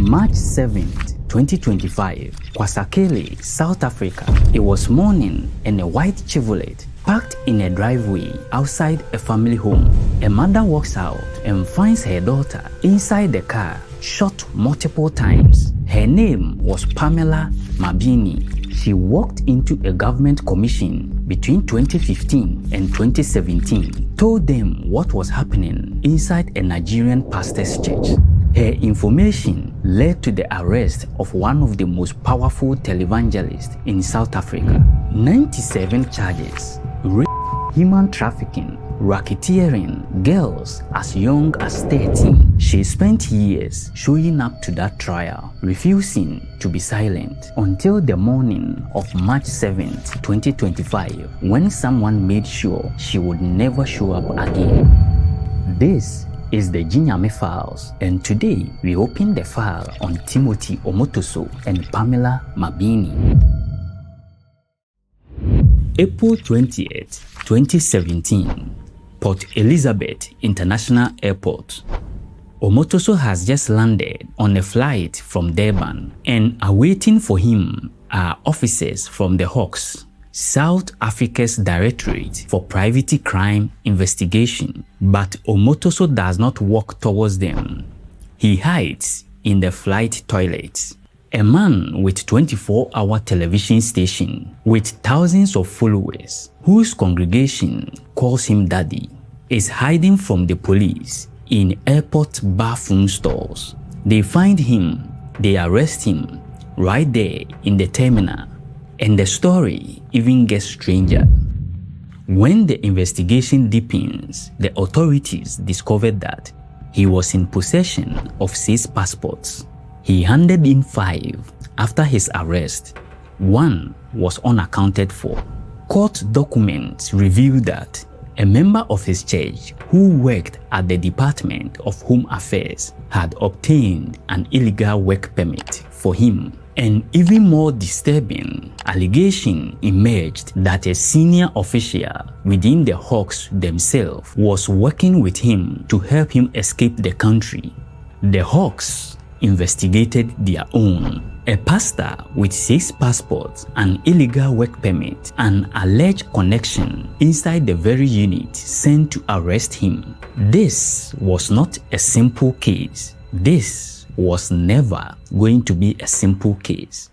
March 7th, 2025, Kwasakele, South Africa. It was morning and a white Chevrolet parked in a driveway outside a family home. A mother walks out and finds her daughter inside the car, shot multiple times. Her name was Pamela Mabini. She walked into a government commission between 2015 and 2017, told them what was happening inside a Nigerian pastor's church. Her information led to the arrest of one of the most powerful televangelists in South Africa. 97 charges: rape, human trafficking, racketeering, girls as young as 13. She spent years showing up to that trial, refusing to be silent until the morning of March 7th, 2025, when someone made sure she would never show up again. This is the Gyenyame Files, and today we open the file on Timothy Omotoso and Pamela Mabini. April 20th, 2017, Port Elizabeth International Airport. Omotoso has just landed on a flight from Durban, and awaiting for him are officers from the Hawks, South Africa's Directorate for Private Crime Investigation. But Omotoso does not walk towards them. He hides in the flight toilets. A man with 24-hour television station with thousands of followers, whose congregation calls him daddy, is hiding from the police in airport bathroom stalls. They find him, they arrest him right there in the terminal, and the story even gets stranger. When the investigation deepens, the authorities discovered that he was in possession of 6 passports. He handed in 5 after his arrest. 1 was unaccounted for. Court documents reveal that a member of his church who worked at the Department of Home Affairs had obtained an illegal work permit for him. An even more disturbing allegation emerged that a senior official within the Hawks themselves was working with him to help him escape the country. The Hawks investigated their own. A pastor with 6 passports, an illegal work permit, and alleged connection inside the very unit sent to arrest him. This was not a simple case. This was never going to be a simple case.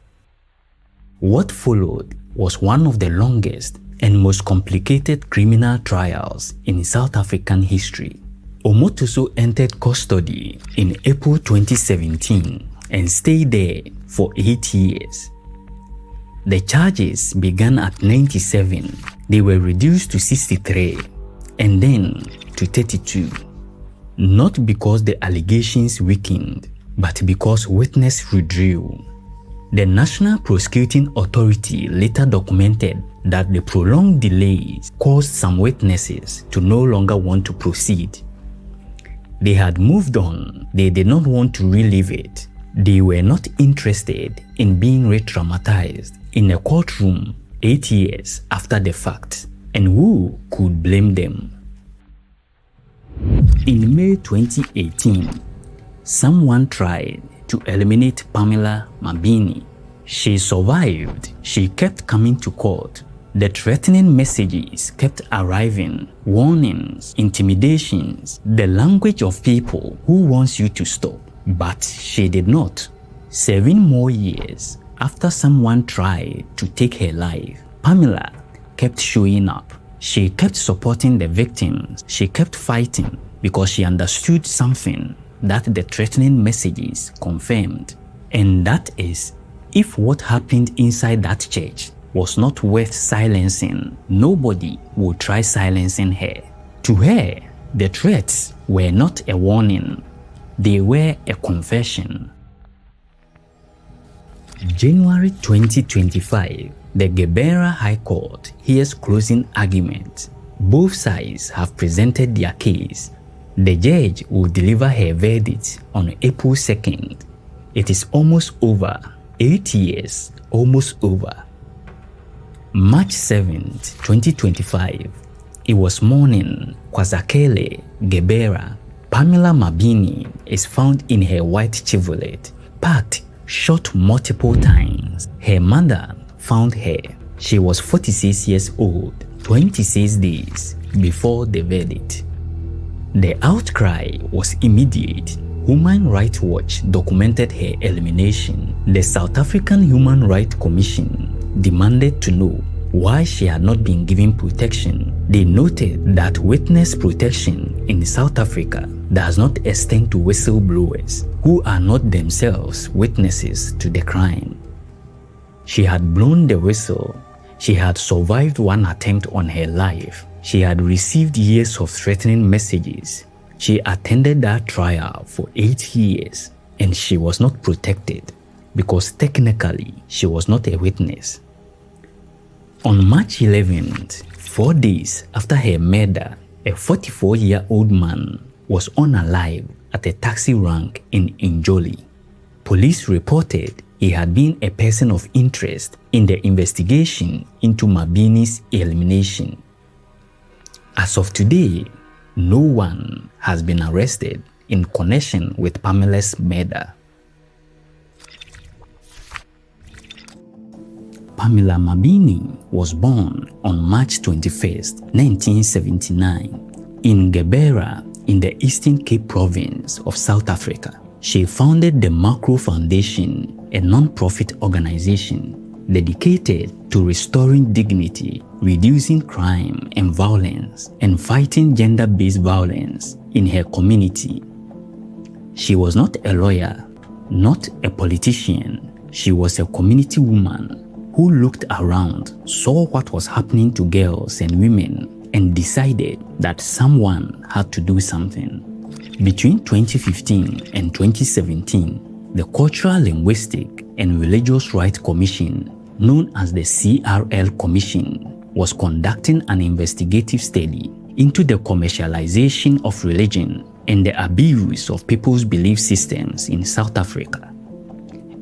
What followed was one of the longest and most complicated criminal trials in South African history. Omotoso entered custody in April 2017 and stayed there for 8 years. The charges began at 97, they were reduced to 63, and then to 32. Not because the allegations weakened, but because witnesses withdrew. The National Prosecuting Authority later documented that the prolonged delays caused some witnesses to no longer want to proceed. They had moved on. They did not want to relive it. They were not interested in being re-traumatized in a courtroom 8 years after the fact. And who could blame them? In May 2018, someone tried to eliminate Pamela Mabini. She survived. She kept coming to court. The threatening messages kept arriving, warnings, intimidations, the language of people who wants you to stop. But she did not. 7 more years after someone tried to take her life, Pamela kept showing up. She kept supporting the victims. She kept fighting because she understood something that the threatening messages confirmed. And that is, if what happened inside that church was not worth silencing, nobody would try silencing her. To her, the threats were not a warning, they were a confession. January 2025, the Gebera High Court hears closing argument. Both sides have presented their case. The judge will deliver her verdict on April 2nd. It is almost over. 8 years, almost over. March 7th, 2025. It was morning. Kwasakele, Gebera. Pamela Mabini is found in her white Chevrolet, packed, shot multiple times. Her mother found her. She was 46 years old, 26 days before the verdict. The outcry was immediate. Human Rights Watch documented her elimination. The South African Human Rights Commission demanded to know why she had not been given protection. They noted that witness protection in South Africa does not extend to whistleblowers who are not themselves witnesses to the crime. She had blown the whistle. She had survived one attempt on her life. She had received years of threatening messages. She attended that trial for 8 years, and she was not protected because technically she was not a witness. On March 11th, 4 days after her murder, a 44-year-old man was unalive at a taxi rank in Njoli. Police reported he had been a person of interest in the investigation into Mabini's elimination. As of today, no one has been arrested in connection with Pamela's murder. Pamela Mabini was born on March 21, 1979, in Gebera in the Eastern Cape Province of South Africa. She founded the Macro Foundation, a non-profit organization dedicated to restoring dignity, reducing crime and violence, and fighting gender-based violence in her community. She was not a lawyer, not a politician. She was a community woman who looked around, saw what was happening to girls and women, and decided that someone had to do something. Between 2015 and 2017, the Cultural, Linguistic, and Religious Rights Commission, known as the CRL Commission, was conducting an investigative study into the commercialization of religion and the abuse of people's belief systems in South Africa.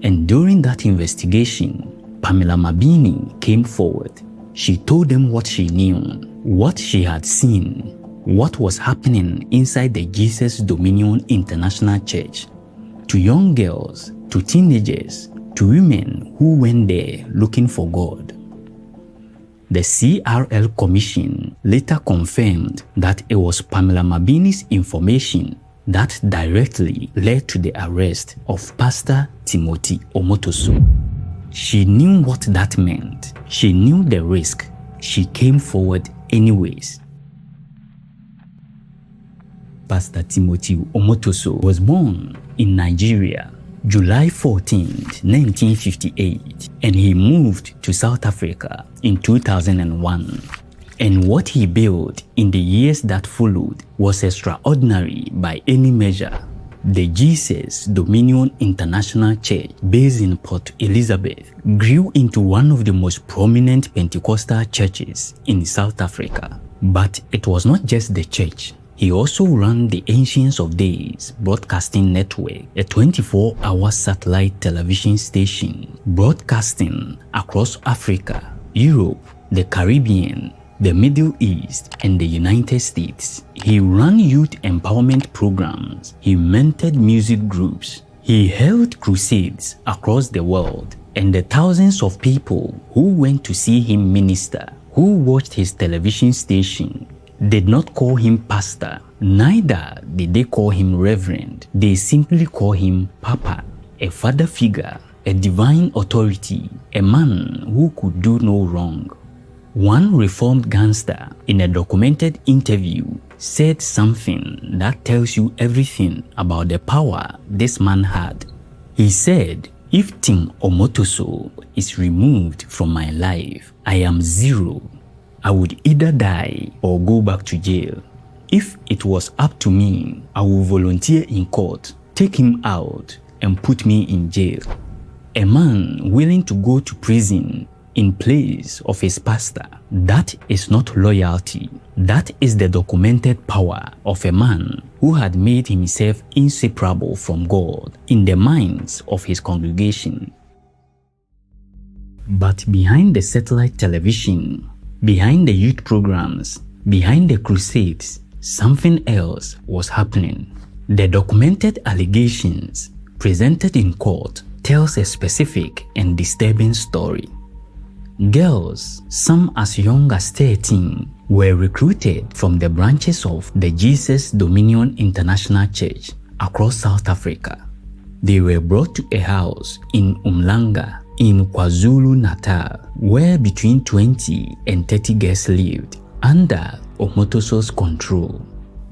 And during that investigation, Pamela Mabini came forward. She told them what she knew, what she had seen, what was happening inside the Jesus Dominion International Church, to young girls, to teenagers, to women who went there looking for God. The CRL Commission later confirmed that it was Pamela Mabini's information that directly led to the arrest of Pastor Timothy Omotoso. She knew what that meant. She knew the risk. She came forward anyways. Pastor Timothy Omotoso was born in Nigeria, July 14, 1958, and he moved to South Africa in 2001. And what he built in the years that followed was extraordinary by any measure. The Jesus Dominion International Church, based in Port Elizabeth, grew into one of the most prominent Pentecostal churches in South Africa. But it was not just the church. He also ran the Ancients of Days Broadcasting Network, a 24-hour satellite television station broadcasting across Africa, Europe, the Caribbean, the Middle East, and the United States. He ran youth empowerment programs. He mentored music groups. He held crusades across the world, and the thousands of people who went to see him minister, who watched his television station, did not call him pastor, neither did they call him reverend. They simply call him Papa, a father figure, a divine authority, a man who could do no wrong. One reformed gangster in a documented interview said something that tells you everything about the power this man had. He said, "If Tim Omotoso is removed from my life, I am zero. I would either die or go back to jail. If it was up to me, I would volunteer in court, take him out, and put me in jail." A man willing to go to prison in place of his pastor. That is not loyalty. That is the documented power of a man who had made himself inseparable from God in the minds of his congregation. But behind the satellite television, behind the youth programs, behind the crusades, something else was happening. The documented allegations presented in court tells a specific and disturbing story. Girls, some as young as 13, were recruited from the branches of the Jesus Dominion International Church across South Africa. They were brought to a house in Umhlanga in KwaZulu-Natal, where between 20 and 30 girls lived under Omotoso's control.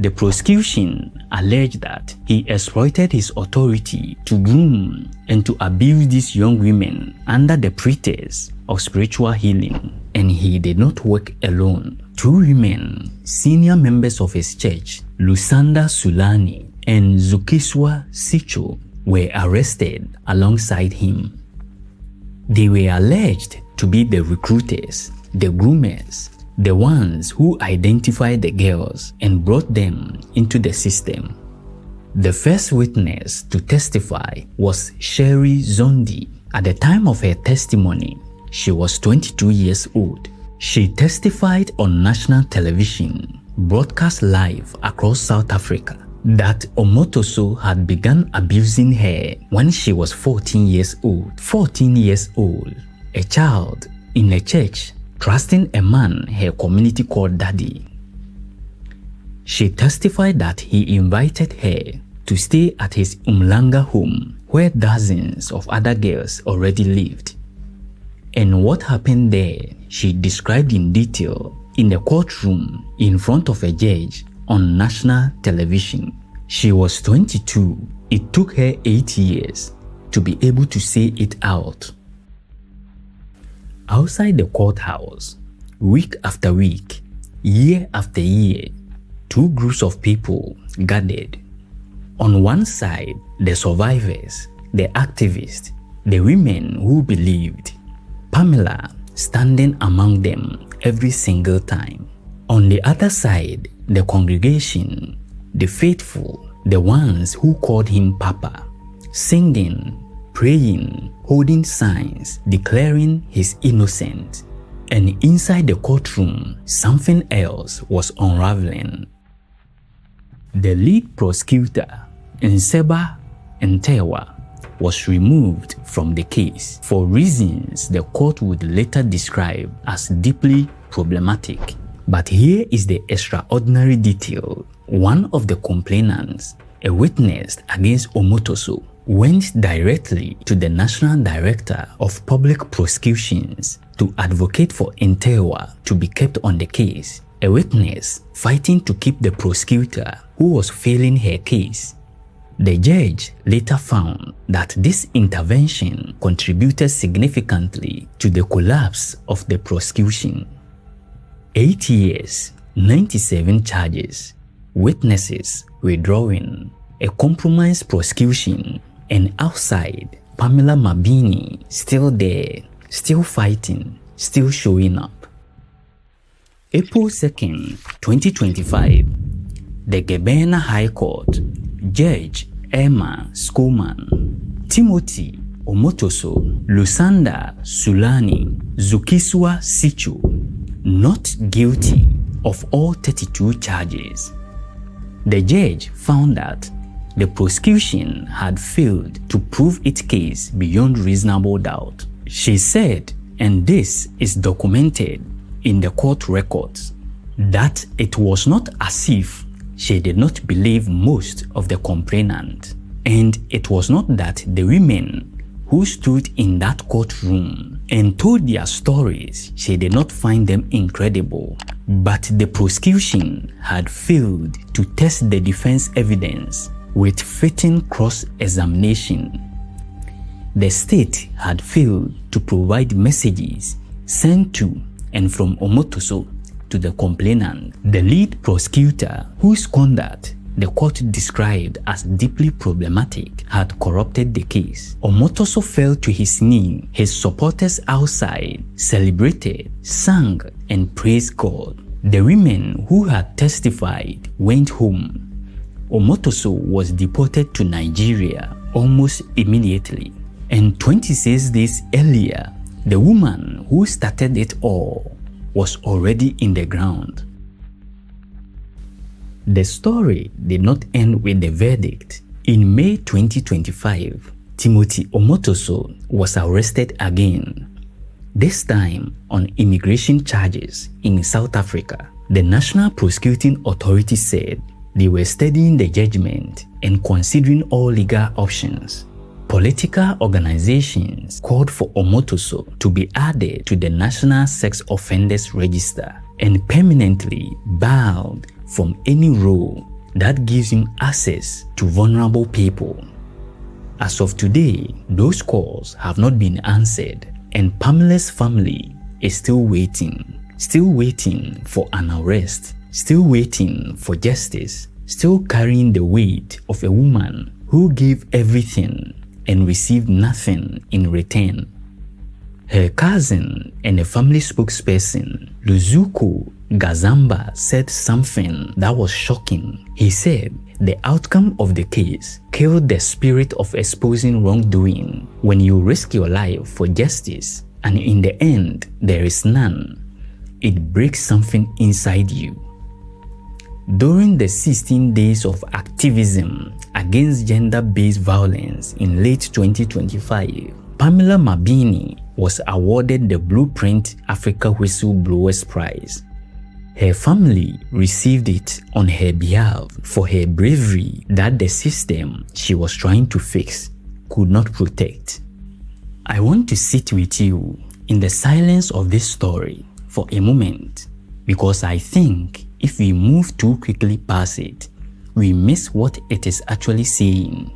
The prosecution alleged that he exploited his authority to groom and to abuse these young women under the pretext of spiritual healing, and he did not work alone. 2 women, senior members of his church, Lusanda Sulani and Zukiswa Sicho, were arrested alongside him. They were alleged to be the recruiters, the groomers, the ones who identified the girls and brought them into the system. The first witness to testify was Sherry Zondi. At the time of her testimony, she was 22 years old. She testified on national television, broadcast live across South Africa, that Omotoso had begun abusing her when she was 14 years old. 14 years old, a child in a church, trusting a man her community called daddy. She testified that he invited her to stay at his Umhlanga home, where dozens of other girls already lived. And what happened there, she described in detail in the courtroom in front of a judge on national television. She was 22. It took her 8 years to be able to say it out. Outside the courthouse, week after week, year after year, 2 groups of people gathered. On one side, the survivors, the activists, the women who believed, Pamela standing among them every single time. On the other side, the congregation, the faithful, the ones who called him Papa, singing, praying, holding signs, declaring his innocence. And inside the courtroom, something else was unraveling. The lead prosecutor, Nseba Ntewa, was removed from the case for reasons the court would later describe as deeply problematic. But here is the extraordinary detail. One of the complainants, a witness against Omotoso, went directly to the National Director of Public Prosecutions to advocate for Ntewa to be kept on the case, a witness fighting to keep the prosecutor who was failing her case. The judge later found that this intervention contributed significantly to the collapse of the prosecution. 8 years, 97 charges, witnesses withdrawing, a compromised prosecution, and outside, Pamela Mabini still there, still fighting, still showing up. April 2nd, 2025, the Gyenyame High Court, Judge Emma Schoolman, Timothy Omotoso, Lusanda Sulani, Zukiswa Sicho, not guilty of all 32 charges. The judge found that the prosecution had failed to prove its case beyond reasonable doubt. She said, and this is documented in the court records, that it was not as if she did not believe most of the complainant, and it was not that the women who stood in that courtroom and told their stories, she did not find them incredible, but the prosecution had failed to test the defense evidence with fitting cross-examination. The state had failed to provide messages sent to and from Omotoso to the complainant. The lead prosecutor, whose conduct the court described as deeply problematic, had corrupted the case. Omotoso fell to his knee. His supporters outside celebrated, sang, and praised God. The women who had testified went home. Omotoso was deported to Nigeria almost immediately. And 26 days earlier, the woman who started it all was already in the ground. The story did not end with the verdict. In May 2025, Timothy Omotoso was arrested again, this time on immigration charges in South Africa. The National Prosecuting Authority said they were studying the judgment and considering all legal options. Political organizations called for Omotoso to be added to the National Sex Offenders Register and permanently barred from any role that gives him access to vulnerable people. As of today, those calls have not been answered, and Pamela's family is still waiting for an arrest, still waiting for justice, still carrying the weight of a woman who gave everything and received nothing in return. Her cousin and a family spokesperson, Luzuko Gazamba, said something that was shocking. He said the outcome of the case killed the spirit of exposing wrongdoing. When you risk your life for justice and in the end there is none, it breaks something inside you. During the 16 days of activism against gender-based violence in late 2025, Pamela Mabini was awarded the Blueprint Africa Whistleblowers Prize. Her family received it on her behalf for her bravery that the system she was trying to fix could not protect. I want to sit with you in the silence of this story for a moment, because I think if we move too quickly past it, we miss what it is actually saying.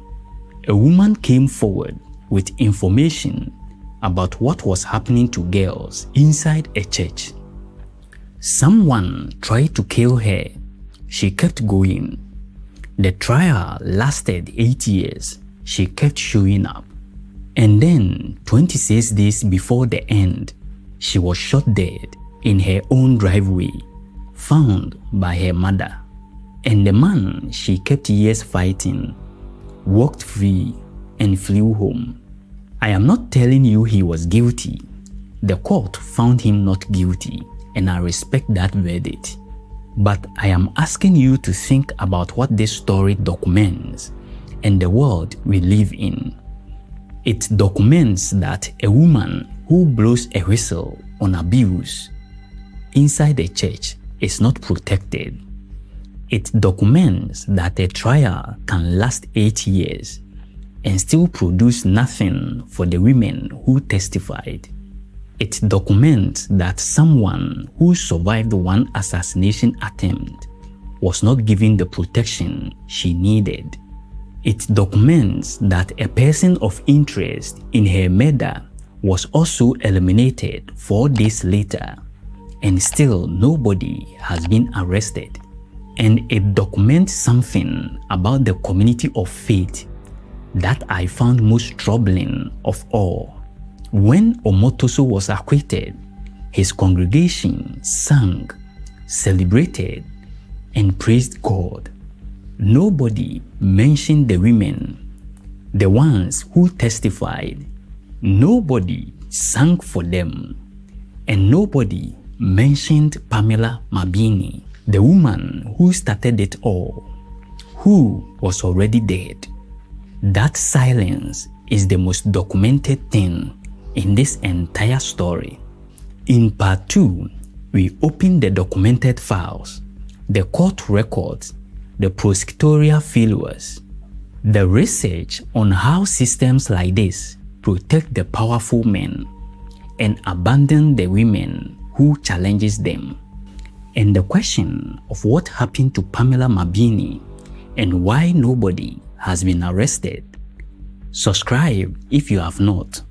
A woman came forward with information about what was happening to girls inside a church. Someone tried to kill her. She kept going. The trial lasted 8 years. She kept showing up. And then 26 days before the end, she was shot dead in her own driveway, found by her mother. And the man she kept years fighting walked free and flew home. I am not telling you he was guilty. The court found him not guilty, and I respect that verdict. But I am asking you to think about what this story documents and the world we live in. It documents that a woman who blows a whistle on abuse inside a church is not protected. It documents that a trial can last 8 years and still produce nothing for the women who testified. It documents that someone who survived one assassination attempt was not given the protection she needed. It documents that a person of interest in her murder was also eliminated 4 days later, and still nobody has been arrested. And it documents something about the community of faith that I found most troubling of all. When Omotoso was acquitted, his congregation sang, celebrated, and praised God. Nobody mentioned the women, the ones who testified. Nobody sang for them, and nobody mentioned Pamela Mabini, the woman who started it all, who was already dead. That silence is the most documented thing in this entire story. In part 2, we open the documented files, the court records, the prosecutorial failures, the research on how systems like this protect the powerful men and abandon the women who challenges them, and the question of what happened to Pamela Mabini and why nobody has been arrested. Subscribe if you have not,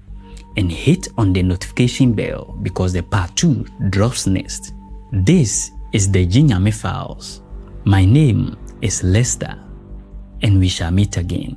and hit on the notification bell because the part 2 drops next. This is the Gyenyame Files. My name is Lester, and we shall meet again.